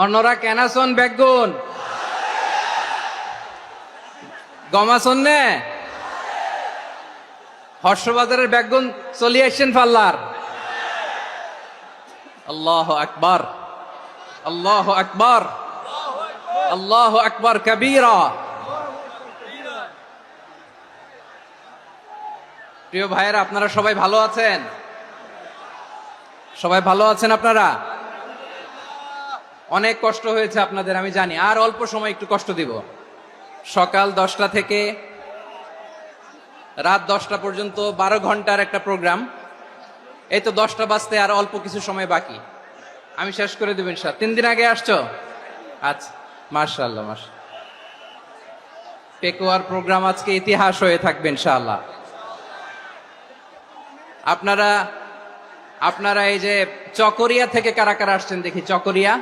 অন্যরা কেনাসন বেগুন গমাসন নে হর্ষবাজারের বেগুন চলি আসছেন পাল্লার। আল্লাহ আকবার, আল্লাহ আকবার, আল্লাহ আকবার কবীরা। প্রিয় ভাইয়েরা, আপনারা সবাই ভালো আছেন? সবাই ভালো আছেন? আপনারা অনেক কষ্ট হয়েছে আপনাদের, আমি জানি। আর অল্প সময় একটু কষ্ট দিব। সকাল 10টা থেকে রাত 10টা পর্যন্ত 12 ঘন্টার একটা প্রোগ্রাম। এই তো 10টা বাজতে আর অল্প কিছু সময় বাকি, আমি শেষ করে দেব ইনশাআল্লাহ। 3 দিন আগে আসছো? আচ্ছা, মাশাআল্লাহ মাশাআল্লাহ। পেকুয়ার প্রোগ্রাম আজকে ইতিহাস হয়ে থাকবে ইনশাআল্লাহ। আপনারা এই যে চকরিয়া থেকে কারা কারা আসছেন দেখি। চকরিয়া